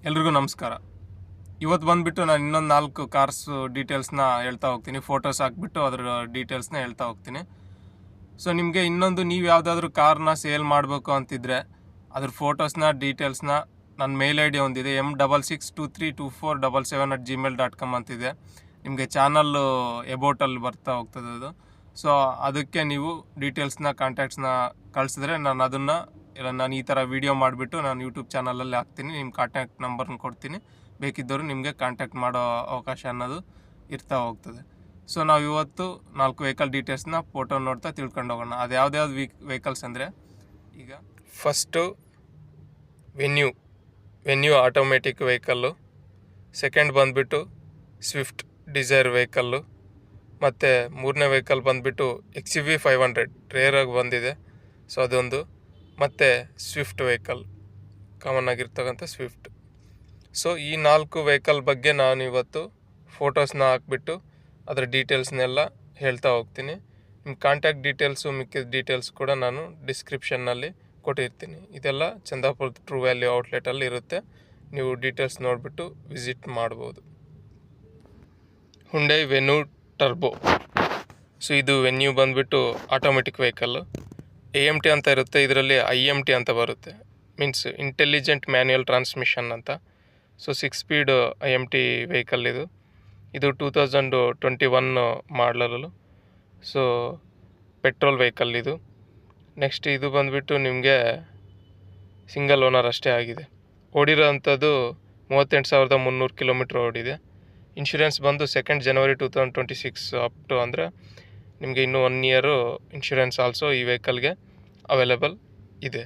ಎಲ್ರಿಗೂ ನಮಸ್ಕಾರ. ಇವತ್ತು ಬಂದುಬಿಟ್ಟು ನಾನು ಇನ್ನೊಂದು 4 ಕಾರ್ಸ್ ಡೀಟೇಲ್ಸ್ನ ಹೇಳ್ತಾ ಹೋಗ್ತೀನಿ. ಫೋಟೋಸ್ ಹಾಕ್ಬಿಟ್ಟು ಅದರ ಡೀಟೇಲ್ಸ್ನ ಹೇಳ್ತಾ ಹೋಗ್ತೀನಿ. ಸೊ ನಿಮಗೆ ಇನ್ನೊಂದು ನೀವು ಯಾವುದಾದ್ರೂ ಕಾರ್ನ ಸೇಲ್ ಮಾಡಬೇಕು ಅಂತಿದ್ರೆ ಅದ್ರ ಫೋಟೋಸ್ನ ಡೀಟೇಲ್ಸ್ನ ನನ್ನ ಮೇಲ್ ಐ ಡಿ ಒಂದಿದೆ m66232477@gmail.com ಅಂತಿದೆ. ನಿಮಗೆ ಚಾನಲ್ಲು ಎಬೋಟಲ್ಲಿ ಬರ್ತಾ ಹೋಗ್ತದೆ ಅದು. ಸೊ ಅದಕ್ಕೆ ನೀವು ಡೀಟೇಲ್ಸ್ನ ಕಾಂಟ್ಯಾಕ್ಟ್ಸ್ನ ಕಳಿಸಿದ್ರೆ ನಾನು ಅದನ್ನು ಇಲ್ಲ ನಾನು ಈ ಥರ ವೀಡಿಯೋ ಮಾಡಿಬಿಟ್ಟು ನಾನು ಯೂಟ್ಯೂಬ್ ಚಾನಲಲ್ಲಿ ಹಾಕ್ತೀನಿ. ನಿಮ್ಮ ಕಾಂಟ್ಯಾಕ್ಟ್ ನಂಬರ್ನ ಕೊಡ್ತೀನಿ. ಬೇಕಿದ್ದವರು ನಿಮಗೆ ಕಾಂಟ್ಯಾಕ್ಟ್ ಮಾಡೋ ಅವಕಾಶ ಅನ್ನೋದು ಇರ್ತಾ ಹೋಗ್ತದೆ. ಸೊ ನಾವು ಇವತ್ತು 4 ವೆಹಿಕಲ್ ಡೀಟೇಲ್ಸ್ನ ಫೋಟೋ ನೋಡ್ತಾ ತಿಳ್ಕೊಂಡು ಹೋಗೋಣ. ಅದು ಯಾವ್ದು ವೆಹಿಕಲ್ಸ್ ಅಂದರೆ, ಈಗ first venue automatic vehicle, second ಬಂದುಬಿಟ್ಟು ಸ್ವಿಫ್ಟ್ ಡಿಸೈರ್ ವೆಹಿಕಲ್ಲು, ಮತ್ತು ಮೂರನೇ ವೆಹಿಕಲ್ ಬಂದುಬಿಟ್ಟು XUV 500 ರೇರಾಗಿ ಬಂದಿದೆ. ಸೊ ಅದೊಂದು, ಮತ್ತು ಸ್ವಿಫ್ಟ್ ವೆಹಿಕಲ್ ಕಾಮನ್ ಆಗಿರ್ತಕ್ಕಂಥ ಸ್ವಿಫ್ಟ್. ಸೊ ಈ 4 ವೆಹಿಕಲ್ ಬಗ್ಗೆ ನಾನು ಇವತ್ತು ಫೋಟೋಸ್ನ ಹಾಕ್ಬಿಟ್ಟು ಅದರ ಡೀಟೇಲ್ಸ್ನೆಲ್ಲ ಹೇಳ್ತಾ ಹೋಗ್ತೀನಿ. ನಿಮ್ಮ ಕಾಂಟ್ಯಾಕ್ಟ್ ಡೀಟೇಲ್ಸು ಮಿಕ್ಕಿದ ಡೀಟೇಲ್ಸ್ ಕೂಡ ನಾನು ಡಿಸ್ಕ್ರಿಪ್ಷನ್ನಲ್ಲಿ ಕೊಟ್ಟಿರ್ತೀನಿ. ಇದೆಲ್ಲ ಚಂದಾಪುರ ಟ್ರೂ ವ್ಯಾಲ್ಯೂ ಔಟ್ಲೆಟಲ್ಲಿ ಇರುತ್ತೆ. ನೀವು ಡೀಟೇಲ್ಸ್ ನೋಡಿಬಿಟ್ಟು ವಿಸಿಟ್ ಮಾಡ್ಬೋದು. Hyundai venue turbo. ಸೊ ಇದು ವೆನ್ಯೂ ಬಂದುಬಿಟ್ಟು ಆಟೋಮೆಟಿಕ್ ವೆಹಿಕಲ್ಲು. AMT ಅಂತ ಇರುತ್ತೆ, ಇದರಲ್ಲಿ IMT ಅಂತ ಬರುತ್ತೆ, ಮೀನ್ಸ್ ಇಂಟೆಲಿಜೆಂಟ್ ಮ್ಯಾನ್ಯುಯಲ್ ಟ್ರಾನ್ಸ್ಮಿಷನ್ ಅಂತ. ಸೊ 6 ಸ್ಪೀಡ್ IMT ವೆಹಿಕಲ್ ಇದು 2021 ಮಾಡಲಲ್ಲೂ. ಸೊ ಪೆಟ್ರೋಲ್ ವೆಹಿಕಲ್ ಇದು. ನೆಕ್ಸ್ಟ್ ಇದು ಬಂದುಬಿಟ್ಟು ನಿಮಗೆ ಸಿಂಗಲ್ ಓನರ್ ಅಷ್ಟೇ ಆಗಿದೆ. ಓಡಿರೋ ಅಂಥದ್ದು 38,300 ಕಿಲೋಮೀಟ್ರ್ ಓಡಿದೆ. ಇನ್ಶೂರೆನ್ಸ್ ಬಂದು 2 ಜನವರಿ 2026 ಅಪ್ ಟು, ಅಂದರೆ ನಿಮಗೆ ಇನ್ನೂ 1 ಇಯರು ಇನ್ಶೂರೆನ್ಸ್ ಆಲ್ಸೋ ಈ ವೆಹಿಕಲ್ಗೆ ಅವೈಲೇಬಲ್ ಇದೆ.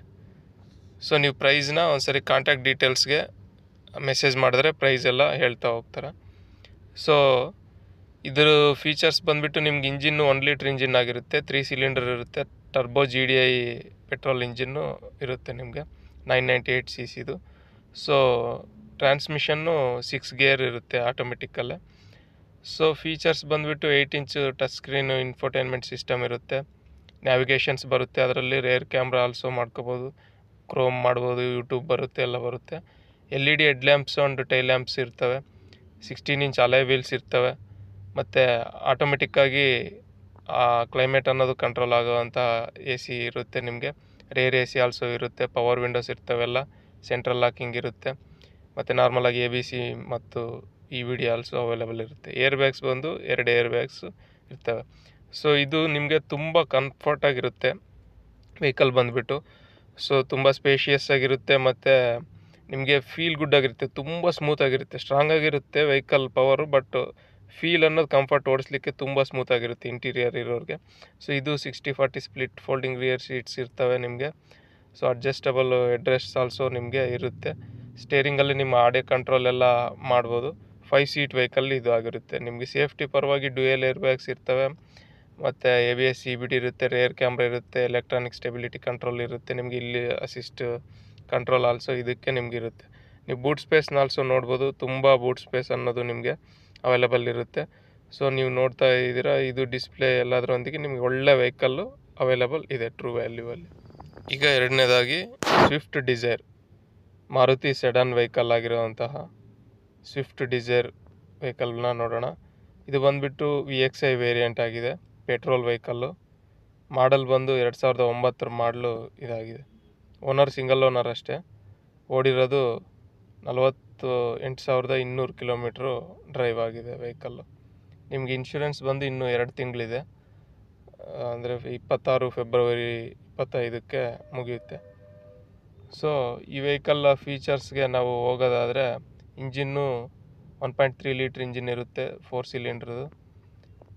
ಸೊ ನೀವು ಪ್ರೈಸ್ನ ಒಂದ್ಸರಿ ಕಾಂಟ್ಯಾಕ್ಟ್ ಡೀಟೇಲ್ಸ್ಗೆ ಮೆಸೇಜ್ ಮಾಡಿದ್ರೆ ಪ್ರೈಸ್ ಎಲ್ಲ ಹೇಳ್ತಾ ಹೋಗ್ತಾರೆ. ಸೊ ಇದ್ರ ಫೀಚರ್ಸ್ ಬಂದುಬಿಟ್ಟು ನಿಮ್ಗೆ ಇಂಜಿನ್ನು 1 ಲೀಟ್ರ್ ಇಂಜಿನ್ ಆಗಿರುತ್ತೆ, 3 ಸಿಲಿಂಡರ್ ಇರುತ್ತೆ, ಟರ್ಬೋ GDI ಪೆಟ್ರೋಲ್ ಇಂಜಿನ್ನು ಇರುತ್ತೆ ನಿಮಗೆ, 998 cc. ಸೊ ಟ್ರಾನ್ಸ್ಮಿಷನ್ನು 6 ಗೇರ್ ಇರುತ್ತೆ ಆಟೋಮೆಟಿಕಲ್ಲೇ. ಸೊ ಫೀಚರ್ಸ್ ಬಂದುಬಿಟ್ಟು 8 inch touch screen, infotainment system ಇರುತ್ತೆ, ನ್ಯಾವಿಗೇಷನ್ಸ್ ಬರುತ್ತೆ, ಅದರಲ್ಲಿ ರೇರ್ ಕ್ಯಾಮ್ರಾ ಆಲ್ಸೋ ಮಾಡ್ಕೋಬೋದು, ಕ್ರೋಮ್ ಮಾಡ್ಬೋದು, ಯೂಟ್ಯೂಬ್ ಬರುತ್ತೆ, ಎಲ್ಲ ಬರುತ್ತೆ. LED head lamps and tail lamps ಇರ್ತವೆ, 16 ಇಂಚ್ ಅಲೈ ವೀಲ್ಸ್ ಇರ್ತವೆ, ಮತ್ತು ಆಟೋಮೆಟಿಕ್ಕಾಗಿ ಕ್ಲೈಮೇಟ್ ಅನ್ನೋದು ಕಂಟ್ರೋಲ್ ಆಗೋವಂಥ AC ಇರುತ್ತೆ ನಿಮಗೆ. ರೇರ್ AC ಆಲ್ಸೋ ಇರುತ್ತೆ, ಪವರ್ ವಿಂಡೋಸ್ ಇರ್ತವೆಲ್ಲ, ಸೆಂಟ್ರಲ್ ಲಾಕಿಂಗ್ ಇರುತ್ತೆ, ಮತ್ತು ನಾರ್ಮಲಾಗಿ ABC ಮತ್ತು EVD ಆಲ್ಸೋ ಅವೈಲೇಬಲ್ ಇರುತ್ತೆ. ಏರ್ ಬ್ಯಾಗ್ಸ್ ಬಂದು 2 ಏರ್ ಬ್ಯಾಗ್ಸ್ ಇರ್ತವೆ. ಸೊ ಇದು ನಿಮಗೆ ತುಂಬ ಕಂಫರ್ಟಾಗಿರುತ್ತೆ ವೆಹಿಕಲ್ ಬಂದುಬಿಟ್ಟು. ಸೊ ತುಂಬ ಸ್ಪೇಷಿಯಸ್ ಆಗಿರುತ್ತೆ, ಮತ್ತು ನಿಮಗೆ ಫೀಲ್ ಗುಡ್ ಆಗಿರುತ್ತೆ, ತುಂಬ ಸ್ಮೂತಾಗಿರುತ್ತೆ, ಸ್ಟ್ರಾಂಗ್ ಆಗಿರುತ್ತೆ ವೆಹಿಕಲ್ ಪವರು, ಬಟ್ ಫೀಲ್ ಅನ್ನೋದು ಕಂಫರ್ಟ್ ಓಡಿಸ್ಲಿಕ್ಕೆ ತುಂಬ ಸ್ಮೂತಾಗಿರುತ್ತೆ ಇಂಟೀರಿಯರ್ ಇರೋರಿಗೆ. ಸೊ ಇದು 60-40 ಸ್ಪ್ಲಿಟ್ ಫೋಲ್ಡಿಂಗ್ ರಿಯರ್ ಸೀಟ್ಸ್ ಇರ್ತವೆ ನಿಮಗೆ. ಸೊ ಅಡ್ಜಸ್ಟಬಲ್ ಹೆಡ್ರೆಸ್ಟ್ ಆಲ್ಸೋ ನಿಮಗೆ ಇರುತ್ತೆ. ಸ್ಟೇರಿಂಗಲ್ಲಿ ನಿಮ್ಮ ಆಡಿಯೋ ಕಂಟ್ರೋಲ್ ಎಲ್ಲ ಮಾಡ್ಬೋದು. 5 ಸೀಟ್ ವೆಹಿಕಲ್ ಇದು ಆಗಿರುತ್ತೆ. ನಿಮಗೆ ಸೇಫ್ಟಿ ಪರವಾಗಿ ಡ್ಯುಯಲ್ ಏರ್ ಬ್ಯಾಗ್ಸ್ ಇರ್ತವೆ, ಮತ್ತು ABS CBD ಇರುತ್ತೆ, ರೇರ್ ಕ್ಯಾಮ್ರಾ ಇರುತ್ತೆ, ಎಲೆಕ್ಟ್ರಾನಿಕ್ ಸ್ಟೆಬಿಲಿಟಿ ಕಂಟ್ರೋಲ್ ಇರುತ್ತೆ ನಿಮಗೆ, ಇಲ್ಲಿ ಅಸಿಸ್ಟ್ ಕಂಟ್ರೋಲ್ ಆಲ್ಸೋ ಇದಕ್ಕೆ ನಿಮ್ಗೆ ಇರುತ್ತೆ. ನೀವು ಬೂಟ್ ಸ್ಪೇಸ್ನ ಆಲ್ಸೋ ನೋಡ್ಬೋದು, ತುಂಬ ಬೂಟ್ ಸ್ಪೇಸ್ ಅನ್ನೋದು ನಿಮಗೆ ಅವೈಲೇಬಲ್ ಇರುತ್ತೆ. ಸೊ ನೀವು ನೋಡ್ತಾ ಇದ್ದೀರಾ, ಇದು ಡಿಸ್ಪ್ಲೇ ಎಲ್ಲದರೊಂದಿಗೆ ನಿಮಗೆ ಒಳ್ಳೆ ವೆಹಿಕಲ್ಲು ಅವೈಲೇಬಲ್ ಇದೆ ಟ್ರೂ ವ್ಯಾಲ್ಯೂವಲ್ಲಿ. ಈಗ ಎರಡನೇದಾಗಿ Swift Dzire, Maruti sedan vehicle ಆಗಿರುವಂತಹ ಸ್ವಿಫ್ಟ್ ಡಿಸೈರ್ ವೆಹಿಕಲ್ನ ನೋಡೋಣ. ಇದು ಬಂದುಬಿಟ್ಟು VXI ವೇರಿಯಂಟ್ ಆಗಿದೆ, ಪೆಟ್ರೋಲ್ ವೆಹಿಕಲ್ಲು. ಮಾಡಲ್ ಬಂದು 2009 ಮಾಡಲು ಇದಾಗಿದೆ. ಓನರ್ ಸಿಂಗಲ್ ಓನರ್ ಅಷ್ಟೇ. ಓಡಿರೋದು 48,200 ಕಿಲೋಮೀಟ್ರು ಡ್ರೈವ್ ಆಗಿದೆ ವೆಹಿಕಲ್ಲು. ನಿಮಗೆ ಇನ್ಶೂರೆನ್ಸ್ ಬಂದು ಇನ್ನೂ 2 ತಿಂಗಳಿದೆ, ಅಂದರೆ 26 ಫೆಬ್ರವರಿ 25ಕ್ಕೆ ಮುಗಿಯುತ್ತೆ. ಸೊ ಈ ವೆಹಿಕಲ್ ಫೀಚರ್ಸ್ಗೆ ನಾವು ಹೋಗೋದಾದರೆ, ಇಂಜಿನ್ನು 1.3 ಲೀಟ್ರ್ ಇಂಜಿನ್ ಇರುತ್ತೆ, 4 ಸಿಲಿಂಡ್ರದು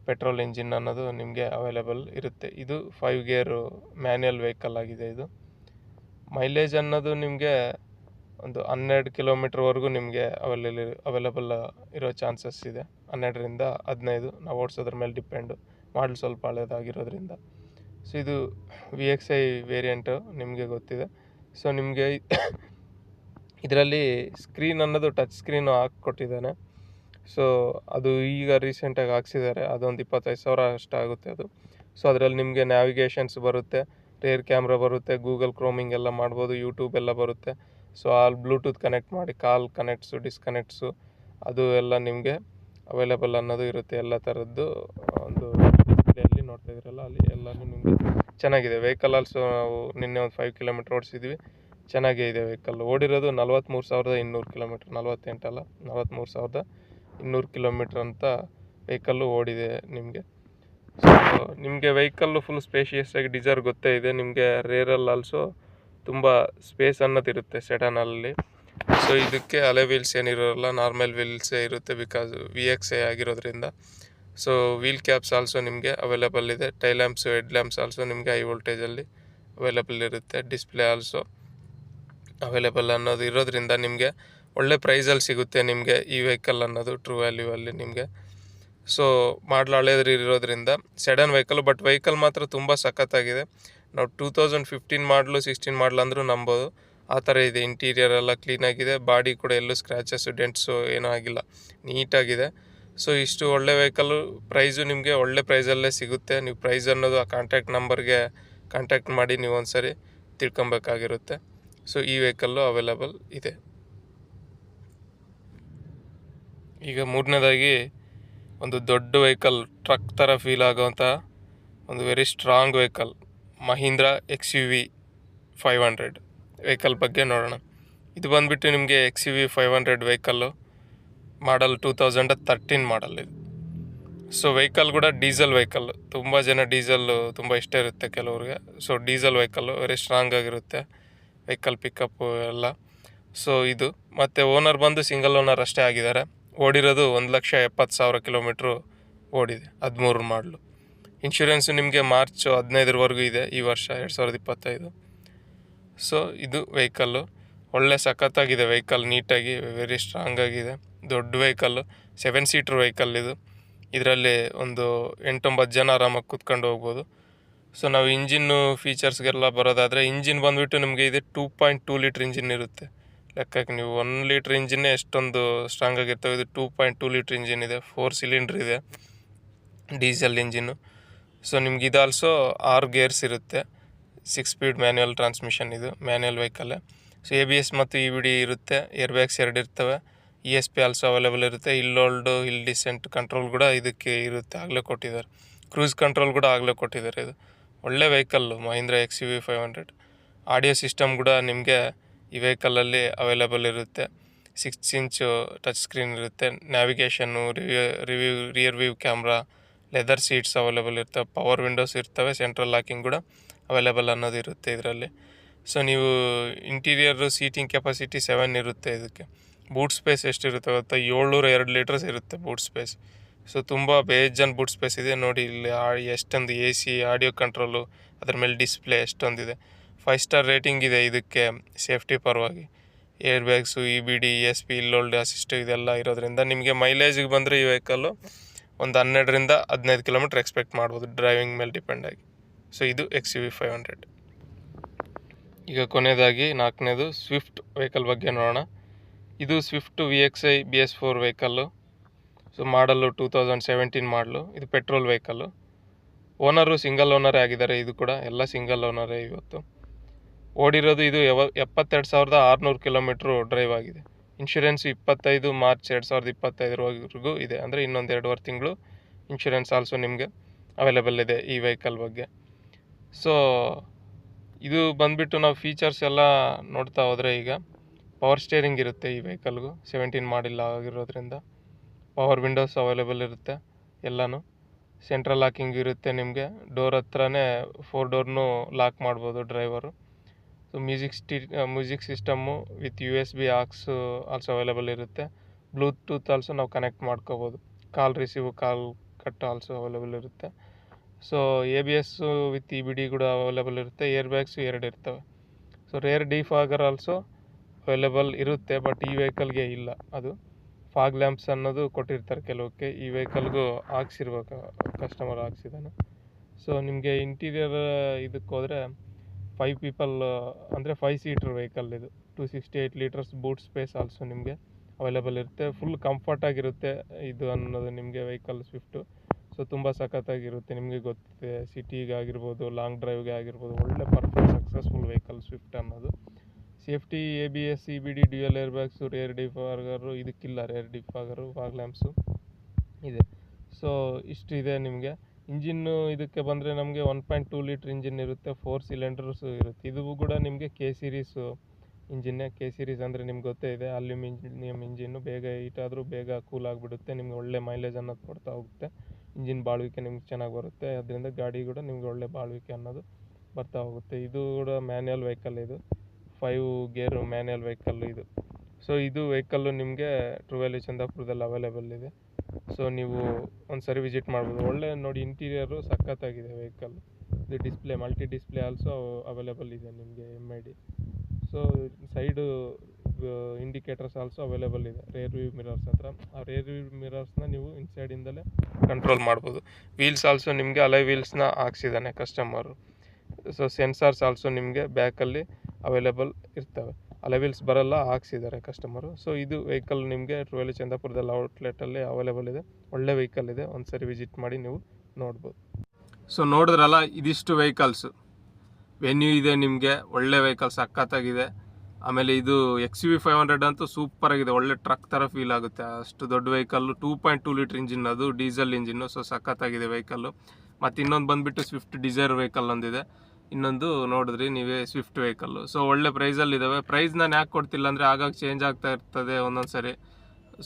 ಪೆಟ್ರೋಲ್ ಇಂಜಿನ್ ಅನ್ನೋದು ನಿಮಗೆ ಅವೈಲೇಬಲ್ ಇರುತ್ತೆ. ಇದು 5 ಗೇರು ಮ್ಯಾನ್ಯಲ್ ವೆಹಿಕಲ್ ಆಗಿದೆ. ಇದು ಮೈಲೇಜ್ ಅನ್ನೋದು ನಿಮಗೆ ಒಂದು 12 ಕಿಲೋಮೀಟ್ರ್ವರೆಗೂ ನಿಮಗೆ ಅವೈಲೇಬಲ್ ಇರೋ ಚಾನ್ಸಸ್ ಇದೆ. 12ರಿಂದ 15 ನಾವು ಓಡಿಸೋದ್ರ ಮೇಲೆ ಡಿಪೆಂಡು, ಮಾಡಲ್ ಸ್ವಲ್ಪ ಹಳೇದಾಗಿರೋದ್ರಿಂದ. ಸೊ ಇದು VXI ವೇರಿಯಂಟು ನಿಮಗೆ ಗೊತ್ತಿದೆ. ಸೊ ನಿಮಗೆ ಇದರಲ್ಲಿ ಸ್ಕ್ರೀನ್ ಅನ್ನೋದು ಟಚ್ ಸ್ಕ್ರೀನು ಹಾಕ್ಕೊಟ್ಟಿದ್ದಾನೆ. ಸೊ ಅದು ಈಗ ರೀಸೆಂಟಾಗಿ ಹಾಕ್ಸಿದ್ದಾರೆ, ಅದೊಂದು 25,000 ಅಷ್ಟಾಗುತ್ತೆ ಅದು. ಸೊ ಅದರಲ್ಲಿ ನಿಮಗೆ ನ್ಯಾವಿಗೇಷನ್ಸ್ ಬರುತ್ತೆ, ರೇರ್ ಕ್ಯಾಮ್ರಾ ಬರುತ್ತೆ, ಗೂಗಲ್ ಕ್ರೋಮಿಂಗ್ ಎಲ್ಲ ಮಾಡ್ಬೋದು, ಯೂಟ್ಯೂಬ್ ಎಲ್ಲ ಬರುತ್ತೆ, ಸೊ ಅಲ್ಲಿ ಬ್ಲೂಟೂತ್ ಕನೆಕ್ಟ್ ಮಾಡಿ ಕಾಲ್ ಕನೆಕ್ಟ್ಸು ಡಿಸ್ಕನೆಕ್ಟ್ಸು ಅದು ಎಲ್ಲ ನಿಮಗೆ ಅವೈಲೇಬಲ್ ಅನ್ನೋದು ಇರುತ್ತೆ. ಎಲ್ಲ ಥರದ್ದು ಒಂದು ಡಿಸ್ಪ್ಲೇಯಲ್ಲಿ ನೋಡ್ತಾ ಇದ್ರಲ್ಲ ಅಲ್ಲಿ ಎಲ್ಲನೂ ನಿಮಗೆ ಚೆನ್ನಾಗಿದೆ. ವೆಹಿಕಲ್ ಆಲ್ಸೋ ನಾವು ನಿನ್ನೆ ಒಂದು 5 ಕಿಲೋಮೀಟ್ರ್ ಓಡಿಸಿದ್ವಿ, ಚೆನ್ನಾಗೇ ಇದೆ ವೆಹಿಕಲ್. ಓಡಿರೋದು 43,200 ಕಿಲೋಮೀಟ್ರ್, 48 ಅಲ್ಲ 43,200 ಕಿಲೋಮೀಟ್ರ್ ಅಂತ ವೆಹಿಕಲ್ಲು ಓಡಿದೆ ನಿಮಗೆ. ಸೊ ನಿಮಗೆ ವೆಹಿಕಲ್ಲು ಫುಲ್ ಸ್ಪೇಷಿಯಸ್ ಆಗಿ ಡಿಸೈರ್ ಗೊತ್ತೇ ಇದೆ ನಿಮಗೆ. ರೇರಲ್ಲಿ ಆಲ್ಸೋ ತುಂಬ ಸ್ಪೇಸ್ ಅನ್ನೋದಿರುತ್ತೆ ಸೆಡಾನಲ್ಲಿ. ಸೊ ಇದಕ್ಕೆ ಅಲೆ ವೀಲ್ಸ್ ಏನಿರೋಲ್ಲ, ನಾರ್ಮಲ್ ವೀಲ್ಸೇ ಇರುತ್ತೆ ಬಿಕಾಸ್ VXI ಆಗಿರೋದ್ರಿಂದ. ಸೊ ವೀಲ್ ಕ್ಯಾಪ್ಸ್ ಆಲ್ಸೋ ನಿಮಗೆ ಅವೈಲೇಬಲ್ ಇದೆ. Tail lamps head lamps also ನಿಮಗೆ ಹೈ ವೋಲ್ಟೇಜಲ್ಲಿ ಅವೈಲೇಬಲ್ ಇರುತ್ತೆ. ಡಿಸ್ಪ್ಲೇ ಆಲ್ಸೋ ಅವೈಲೇಬಲ್ ಅನ್ನೋದು ಇರೋದ್ರಿಂದ ನಿಮಗೆ ಒಳ್ಳೆ ಪ್ರೈಸಲ್ಲಿ ಸಿಗುತ್ತೆ ನಿಮಗೆ ಈ ವೆಹಿಕಲ್ ಅನ್ನೋದು ಟ್ರೂ ವ್ಯಾಲ್ಯೂವಲ್ಲಿ ನಿಮಗೆ. ಸೊ ಮಾಡಲ್ ಹಳೇದು ಇರೋದ್ರಿಂದ ಸೆಡನ್ ವೆಹಿಕಲ್, ಬಟ್ ವೆಹಿಕಲ್ ಮಾತ್ರ ತುಂಬ ಸಖತ್ತಾಗಿದೆ. ನಾವು 2015 ಮಾಡಲು 16 ಮಾಡಲ್ ಅಂದರೂ ನಂಬೋದು, ಆ ಥರ ಇದೆ. ಇಂಟೀರಿಯರ್ ಎಲ್ಲ ಕ್ಲೀನಾಗಿದೆ, ಬಾಡಿ ಕೂಡ ಎಲ್ಲೂ ಸ್ಕ್ರ್ಯಾಚಸ್ಸು ಡೆಂಟ್ಸು ಏನೂ ಆಗಿಲ್ಲ, ನೀಟಾಗಿದೆ. ಸೊ ಇಷ್ಟು ಒಳ್ಳೆ ವೆಹಿಕಲ್ಲು, ಪ್ರೈಸು ನಿಮಗೆ ಒಳ್ಳೆ ಪ್ರೈಸಲ್ಲೇ ಸಿಗುತ್ತೆ. ನೀವು ಪ್ರೈಸ್ ಅನ್ನೋದು ಆ ಕಾಂಟ್ಯಾಕ್ಟ್ ನಂಬರ್ಗೆ ಕಾಂಟ್ಯಾಕ್ಟ್ ಮಾಡಿ ನೀವು ಒಂದ್ಸರಿ ತಿಳ್ಕೊಬೇಕಾಗಿರುತ್ತೆ. ಸೊ ಈ ವೆಹಿಕಲ್ಲು ಅವೈಲೇಬಲ್ ಇದೆ. ಈಗ ಮೂರನೇದಾಗಿ ಒಂದು ದೊಡ್ಡ ವೆಹಿಕಲ್, ಟ್ರಕ್ ಥರ ಫೀಲ್ ಆಗೋವಂಥ ಒಂದು very strong vehicle, Mahindra XUV 500 vehicle ಬಗ್ಗೆ ನೋಡೋಣ. ಇದು ಬಂದುಬಿಟ್ಟು ನಿಮಗೆ XUV 500 ವೆಹಿಕಲ್ಲು ಮಾಡಲ್ 2013 ಮಾಡಲ್ ಇದು. ಸೊ ವೆಹಿಕಲ್ ಕೂಡ ಡೀಸೆಲ್ ವೆಹಿಕಲ್ಲು, ತುಂಬ ಜನ ಡೀಸೆಲ್ಲು ತುಂಬ ಇಷ್ಟ ಇರುತ್ತೆ ಕೆಲವ್ರಿಗೆ. So diesel vehicle very strong ಆಗಿರುತ್ತೆ ವೆಹಿಕಲ್ ಪಿಕಪ್ಪು ಎಲ್ಲ. ಸೊ ಇದು ಮತ್ತು ಓನರ್ ಬಂದು ಸಿಂಗಲ್ ಓನರ್ ಅಷ್ಟೇ ಆಗಿದ್ದಾರೆ. ಓಡಿರೋದು 1,70,000 ಕಿಲೋಮೀಟ್ರು ಓಡಿದೆ, 13 ಮಾಡಲು. ಇನ್ಶೂರೆನ್ಸು ನಿಮಗೆ ಮಾರ್ಚ್ 15ರವರೆಗೂ ಇದೆ ಈ ವರ್ಷ 2025. ಸೊ ಇದು ವೆಹಿಕಲ್ಲು ಒಳ್ಳೆ ಸಖತ್ತಾಗಿದೆ ವೆಹಿಕಲ್, ನೀಟಾಗಿ ವೆರಿ ಸ್ಟ್ರಾಂಗ್ ಆಗಿದೆ. ದೊಡ್ಡ ವೆಹಿಕಲ್ಲು, 7 ಸೀಟ್ರ್ ವೆಹಿಕಲ್ ಇದು. ಇದರಲ್ಲಿ ಒಂದು 8-9 ಜನ ಆರಾಮಾಗಿ ಕೂತ್ಕೊಂಡು ಹೋಗ್ಬೋದು. ಸೊ ನಾವು ಇಂಜಿನ್ನು ಫೀಚರ್ಸ್ಗೆಲ್ಲ ಬರೋದಾದರೆ, ಇಂಜಿನ್ ಬಂದುಬಿಟ್ಟು ನಿಮಗೆ ಇದೆ 2.2 ಲೀಟ್ರ್ ಇಂಜಿನ್ ಇರುತ್ತೆ. ಲೆಕ್ಕಕ್ಕೆ ನೀವು 1 ಲೀಟ್ರ್ ಇಂಜಿನ್ನೇ ಎಷ್ಟೊಂದು ಸ್ಟ್ರಾಂಗ್ ಆಗಿರ್ತವೆ, ಇದು 2.2 ಲೀಟ್ರ್ ಇಂಜಿನ್ ಇದೆ. 4 ಸಿಲಿಂಡ್ರ್ ಇದೆ ಡೀಸೆಲ್ ಇಂಜಿನ್ನು. ಸೊ ನಿಮ್ಗೆ ಇದು ಆಲ್ಸೋ 6 ಗೇರ್ಸ್ ಇರುತ್ತೆ. 6 ಸ್ಪೀಡ್ ಮ್ಯಾನ್ಯುವಲ್ ಟ್ರಾನ್ಸ್ಮಿಷನ್, ಇದು ಮ್ಯಾನ್ಯುವಲ್ ವೆಹಿಕಲ್ಲೇ. ಸೊ ABS ಮತ್ತು EBD ಇರುತ್ತೆ. ಏರ್ ಬ್ಯಾಗ್ಸ್ 2 ಇರ್ತವೆ. ESP ಆಲ್ಸೋ ಅವೈಲೇಬಲ್ ಇರುತ್ತೆ. Hill hold, hill descent control ಕೂಡ ಇದಕ್ಕೆ ಇರುತ್ತೆ, ಆಗಲೇ ಕೊಟ್ಟಿದ್ದಾರೆ. ಕ್ರೂಸ್ ಕಂಟ್ರೋಲ್ ಕೂಡ ಆಗಲೇ ಕೊಟ್ಟಿದ್ದಾರೆ. ಇದು ಒಳ್ಳೆ vehicle Mahindra XUV 500. Audio system ಕೂಡ ನಿಮಗೆ ಈ ವೆಹಿಕಲಲ್ಲಿ ಅವೈಲೇಬಲ್ ಇರುತ್ತೆ. 6 ಇಂಚು ಟಚ್ ಸ್ಕ್ರೀನ್ ಇರುತ್ತೆ. Navigation, rear view camera, leather seats available ಇರ್ತವೆ. ಪವರ್ ವಿಂಡೋಸ್ ಇರ್ತವೆ. ಸೆಂಟ್ರಲ್ ಲಾಕಿಂಗ್ ಕೂಡ ಅವೈಲೇಬಲ್ ಅನ್ನೋದು ಇರುತ್ತೆ ಇದರಲ್ಲಿ. ಸೊ ನೀವು ಇಂಟೀರಿಯರು ಸೀಟಿಂಗ್ ಕೆಪಾಸಿಟಿ 7 ಇರುತ್ತೆ ಇದಕ್ಕೆ. ಬೂಟ್ ಸ್ಪೇಸ್ ಎಷ್ಟಿರುತ್ತೆ ಗೊತ್ತಾ, 702 ಲೀಟರ್ಸ್ ಇರುತ್ತೆ ಬೂಟ್ ಸ್ಪೇಸ್. ಸೊ ತುಂಬ ಬೇಜಾನ್ ಬೂಟ್ ಸ್ಪೇಸ್ ಇದೆ ನೋಡಿ. ಇಲ್ಲಿ ಎಷ್ಟೊಂದು AC, ಆಡಿಯೋ ಕಂಟ್ರೋಲು, ಅದ್ರ ಮೇಲೆ ಡಿಸ್ಪ್ಲೇ ಎಷ್ಟೊಂದಿದೆ. 5 ಸ್ಟಾರ್ ರೇಟಿಂಗ್ ಇದೆ ಇದಕ್ಕೆ ಸೇಫ್ಟಿ ಪರವಾಗಿ. Air bags, EBD, ESP, hill hold assist ಇದೆಲ್ಲ ಇರೋದ್ರಿಂದ ನಿಮಗೆ ಮೈಲೇಜಿಗೆ ಬಂದರೆ ಈ ವೆಹಿಕಲ್ಲು ಒಂದು 12ರಿಂದ 15 ಕಿಲೋಮೀಟ್ರ್ ಎಕ್ಸ್ಪೆಕ್ಟ್ ಮಾಡ್ಬೋದು, ಡ್ರೈವಿಂಗ್ ಮೇಲೆ ಡಿಪೆಂಡ್ ಆಗಿ. ಸೊ ಇದು XUV 500. ಈಗ ಕೊನೆಯದಾಗಿ 4ನೇದು ಸ್ವಿಫ್ಟ್ ವೆಹಿಕಲ್ ಬಗ್ಗೆ ನೋಡೋಣ. ಇದು Swift VXI BS4 vehicle. So ಮಾಡಲು 2017 ಮಾಡಲು. ಇದು ಪೆಟ್ರೋಲ್ ವೆಹಿಕಲ್ಲು. ಓನರು ಸಿಂಗಲ್ ಓನರೇ ಆಗಿದ್ದಾರೆ. ಇದು ಕೂಡ ಎಲ್ಲ ಸಿಂಗಲ್ ಓನರೇ ಇವತ್ತು. ಓಡಿರೋದು ಇದು 72,600 ಕಿಲೋಮೀಟ್ರು ಡ್ರೈವ್ ಆಗಿದೆ. ಇನ್ಶೂರೆನ್ಸು 25 ಮಾರ್ಚ್ 2025ರವರೆಗೂ ಇದೆ. ಅಂದರೆ ಇನ್ನೊಂದು 2.5 ತಿಂಗಳು ಇನ್ಶೂರೆನ್ಸ್ ಆಲ್ಸೋ ನಿಮಗೆ ಅವೈಲೇಬಲ್ ಇದೆ ಈ ವೆಹಿಕಲ್ ಬಗ್ಗೆ. ಸೊ ಇದು ಬಂದುಬಿಟ್ಟು ನಾವು ಫೀಚರ್ಸ್ ಎಲ್ಲ ನೋಡ್ತಾ ಹೋದರೆ, ಈಗ ಪವರ್ ಸ್ಟೇರಿಂಗ್ ಇರುತ್ತೆ ಈ ವೆಹಿಕಲ್ಗೂ, 17 ಮಾಡಿಲ್ಲ ಆಗಿರೋದ್ರಿಂದ. ಪವರ್ ವಿಂಡೋಸ್ ಅವೈಲೇಬಲ್ ಇರುತ್ತೆ ಎಲ್ಲನೂ. ಸೆಂಟ್ರಲ್ ಲಾಕಿಂಗ್ ಇರುತ್ತೆ ನಿಮಗೆ. ಡೋರ್ ಹತ್ರನೇ 4 ಡೋರ್ನೂ ಲಾಕ್ ಮಾಡ್ಬೋದು driver. So music system with USB aux also available ಇರುತ್ತೆ. ಬ್ಲೂಟೂತ್ ಆಲ್ಸೋ ನಾವು ಕನೆಕ್ಟ್ ಮಾಡ್ಕೋಬೋದು. Call receive, call cut also available ಇರುತ್ತೆ. ಸೊ ABS ವಿತ್ EBD ಕೂಡ ಅವೈಲೇಬಲ್ ಇರುತ್ತೆ. ಏರ್ ಬ್ಯಾಗ್ಸು 2 ಇರ್ತವೆ. So rear defogger also available ಇರುತ್ತೆ, but ಈ ವೆಹಿಕಲ್ಗೆ ಇಲ್ಲ. ಅದು ಫಾಗ್ ಲ್ಯಾಂಪ್ಸ್ ಅನ್ನೋದು ಕೊಟ್ಟಿರ್ತಾರೆ ಕೆಲವಕ್ಕೆ, ಈ ವೆಹಿಕಲ್ಗೂ ಹಾಕ್ಸಿರ್ಬೇಕು, ಕಸ್ಟಮರ್ ಹಾಕ್ಸಿದ್ದಾನೆ. ಸೊ ನಿಮಗೆ ಇಂಟೀರಿಯರ್ ಇದಕ್ಕೆ ಹೋದರೆ 5 ಪೀಪಲ್ ಅಂದರೆ 5 ಸೀಟ್ರ್ ವೆಹಿಕಲ್ ಇದು. 268 ಲೀಟರ್ಸ್ ಬೂಟ್ ಸ್ಪೇಸ್ ಆಲ್ಸೋ ನಿಮಗೆ ಅವೈಲೇಬಲ್ ಇರುತ್ತೆ. ಫುಲ್ ಕಂಫರ್ಟಾಗಿರುತ್ತೆ ಇದು ಅನ್ನೋದು ನಿಮಗೆ ವೆಹಿಕಲ್ ಸ್ವಿಫ್ಟು. ಸೊ ತುಂಬ ಸಖತ್ತಾಗಿರುತ್ತೆ. ನಿಮಗೆ ಗೊತ್ತಿದೆ, ಸಿಟಿಗೆ ಆಗಿರ್ಬೋದು, ಲಾಂಗ್ ಡ್ರೈವ್ಗೆ ಆಗಿರ್ಬೋದು, ಒಳ್ಳೆ ಪರ್ಫೆಕ್ಟ್ ಸಕ್ಸಸ್ಫುಲ್ ವೆಹಿಕಲ್ ಸ್ವಿಫ್ಟ್ ಅನ್ನೋದು. Safety ABS CBD dual air bags, rear defogger, ಇದಕ್ಕಿಲ್ಲ ರೇರ್ ಡಿಫಾಗರು, ಫಾಗ್ ಲ್ಯಾಂಪ್ಸು ಇದೆ. ಸೊ ಇಷ್ಟು ಇದೆ ನಿಮಗೆ. ಇಂಜಿನ್ನು ಇದಕ್ಕೆ ಬಂದರೆ ನಮಗೆ 1.2 ಲೀಟ್ರ್ ಇಂಜಿನ್ ಇರುತ್ತೆ, 4 ಸಿಲಿಂಡರ್ಸು ಇರುತ್ತೆ. ಇದು ಕೂಡ ನಿಮಗೆ K ಸೀರೀಸು ಇಂಜಿನ್ನೇ. K ಸೀರೀಸ್ ಅಂದರೆ ನಿಮ್ಗೆ ಗೊತ್ತೇ ಇದೆ, ಅಲ್ಯೂಮಿನಿಯಂ ಇಂಜಿನ್ನು. ಬೇಗ ಹೀಟ್ ಆದರೂ ಬೇಗ ಕೂಲ್ ಆಗಿಬಿಡುತ್ತೆ, ನಿಮ್ಗೆ ಒಳ್ಳೆ ಮೈಲೇಜ್ ಅನ್ನೋದು ಕೊಡ್ತಾ ಹೋಗುತ್ತೆ. ಇಂಜಿನ್ ಬಾಳ್ವಿಕೆ ನಿಮ್ಗೆ ಚೆನ್ನಾಗಿ ಬರುತ್ತೆ, ಅದರಿಂದ ಗಾಡಿ ಕೂಡ ನಿಮ್ಗೆ ಒಳ್ಳೆ ಬಾಳ್ವಿಕೆ ಅನ್ನೋದು ಬರ್ತಾ ಹೋಗುತ್ತೆ. ಇದು ಕೂಡ ಮ್ಯಾನ್ಯಲ್ ವೆಹಿಕಲ್, ಇದು 5 ಗೇರು ಮ್ಯಾನ್ಯಲ್ ವೆಹಿಕಲ್ ಇದು. ಸೊ ಇದು ವೆಹಿಕಲ್ಲು ನಿಮಗೆ ಟ್ರೂ ವ್ಯಾಲ್ಯೂ ಚಂದಾಪುರದಲ್ಲಿ ಅವೈಲೇಬಲ್ ಇದೆ. ಸೊ ನೀವು ಒಂದು ಸರಿ ವಿಸಿಟ್ ಮಾಡ್ಬೋದು. ಒಳ್ಳೆ ನೋಡಿ, ಇಂಟೀರಿಯರು ಸಖತ್ತಾಗಿದೆ ವೆಹಿಕಲ್. ಇದು display, multi display also available ಇದೆ ನಿಮಗೆ, MID. So side indicators also available ಇದೆ ರೇರ್ ವ್ಯೂ ಮಿರರ್ಸ್ ಹತ್ರ. ಆ ರೇರ್ ವ್ಯೂ ಮಿರರ್ಸ್ನ ನೀವು ಇನ್ಸೈಡಿಂದಲೇ ಕಂಟ್ರೋಲ್ ಮಾಡ್ಬೋದು. ವೀಲ್ಸ್ ಆಲ್ಸೋ ನಿಮಗೆ ಅಲೈ ವೀಲ್ಸ್ನ ಹಾಕ್ಸಿದ್ದಾನೆ ಕಸ್ಟಮರು. ಸೊ ಸೆನ್ಸಾರ್ಸ್ ಆಲ್ಸೋ ನಿಮಗೆ ಬ್ಯಾಕಲ್ಲಿ ಅವೈಲೇಬಲ್ ಇರ್ತವೆ. ಅಲೈ ವೀಲ್ಸ್ ಬರಲ್ಲ, ಹಾಕ್ಸಿದ್ದಾರೆ ಕಸ್ಟಮರು. ಸೊ ಇದು ವೆಹಿಕಲ್ ನಿಮಗೆ ಟ್ರೂ ವ್ಯಾಲ್ಯೂ ಚಂದಾಪುರದಲ್ಲಿ ಔಟ್ಲೆಟಲ್ಲಿ ಅವೈಲೇಬಲ್ ಇದೆ. ಒಳ್ಳೆ ವೆಹಿಕಲ್ ಇದೆ, ಒಂದು ಸರಿ ವಿಸಿಟ್ ಮಾಡಿ ನೀವು ನೋಡ್ಬೋದು. ಸೊ ನೋಡಿದ್ರಲ್ಲ, ಇದಿಷ್ಟು ವೆಹಿಕಲ್ಸು. ವೆನ್ಯೂ ಇದೆ ನಿಮಗೆ, ಒಳ್ಳೆ ವೆಹಿಕಲ್ ಸಖತ್ತಾಗಿದೆ. ಆಮೇಲೆ ಇದು XUV 500 ಅಂತೂ ಸೂಪರಾಗಿದೆ, ಒಳ್ಳೆ ಟ್ರಕ್ ಥರ ಫೀಲ್ ಆಗುತ್ತೆ. ಅಷ್ಟು ದೊಡ್ಡ ವೆಹಿಕಲ್ಲು, 2.2 ಲೀಟ್ರ್ ಇಂಜಿನ್, ಅದು ಡೀಸೆಲ್ ಇಂಜಿನ್ನು. ಸೊ ಸಖತ್ತಾಗಿದೆ ವೆಹಿಕಲ್ಲು. ಮತ್ತು ಇನ್ನೊಂದು ಬಂದುಬಿಟ್ಟು ಸ್ವಿಫ್ಟ್ ಡಿಸೈರ್ ವೆಹಿಕಲ್ ಒಂದಿದೆ. ಇನ್ನೊಂದು ನೋಡಿದ್ರಿ ನೀವೇ ಸ್ವಿಫ್ಟ್ ವೆಹಿಕಲ್ಲು. ಸೊ ಒಳ್ಳೆ ಪ್ರೈಸಲ್ಲಿದ್ದಾವೆ. ಪ್ರೈಸ್ ನಾನು ಯಾಕೆ ಕೊಡ್ತಿಲ್ಲ ಅಂದರೆ ಆಗಾಗ ಚೇಂಜ್ ಆಗ್ತಾ ಇರ್ತದೆ ಒಂದೊಂದು ಸರಿ.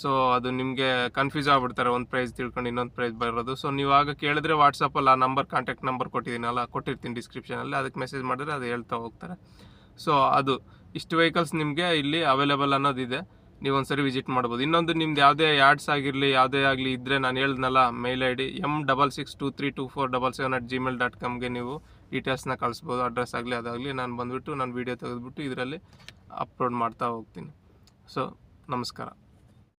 ಸೊ ಅದು ನಿಮಗೆ ಕನ್ಫ್ಯೂಸ್ ಆಗಿಬಿಡ್ತಾರೆ, ಒಂದು ಪ್ರೈಸ್ ತಿಳ್ಕೊಂಡು ಇನ್ನೊಂದು ಪ್ರೈಸ್ ಬರೋದು. ಸೊ ನೀವು ಆಗ ಕೇಳಿದ್ರೆ ವಾಟ್ಸಪ್ಪಲ್ಲಿ ಆ ನಂಬರ್, ಕಾಂಟ್ಯಾಕ್ಟ್ ನಂಬರ್ ಕೊಟ್ಟಿರ್ತೀನಿ ಡಿಸ್ಕ್ರಿಪ್ಷನಲ್ಲಿ, ಅದಕ್ಕೆ ಮೆಸೇಜ್ ಮಾಡಿದ್ರೆ ಅದು ಹೇಳ್ತಾ ಹೋಗ್ತಾರೆ. ಸೊ ಅದು ಇಷ್ಟು ವೆಹಿಕಲ್ಸ್ ನಿಮಗೆ ಇಲ್ಲಿ ಅವೈಲೇಬಲ್ ಅನ್ನೋದಿದೆ, ನೀವು ಒಂದ್ಸರಿ ವಿಸಿಟ್ ಮಾಡ್ಬೋದು. ಇನ್ನೊಂದು ನಿಮ್ದು ಯಾವುದೇ ಆ್ಯಡ್ಸ್ ಆಗಿರಲಿ, ಯಾವುದೇ ಆಗಲಿ ಇದ್ದರೆ, ನಾನು ಹೇಳ್ದನಲ್ಲ ಮೇಲ್ ID m66232477@gmail.comಗೆ ನೀವು ಡೀಟೇಲ್ಸ್ನ ಕಳಿಸ್ಬೋದು. ಅಡ್ರೆಸ್ ಆಗಲಿ ಅದಾಗಲಿ ನಾನು ಬಂದುಬಿಟ್ಟು ನಾನು ವೀಡಿಯೋ ತೆಗೆದುಬಿಟ್ಟು ಇದರಲ್ಲಿ ಅಪ್ಲೋಡ್ ಮಾಡ್ತಾ ಹೋಗ್ತೀನಿ. ಸೊ ನಮಸ್ಕಾರ.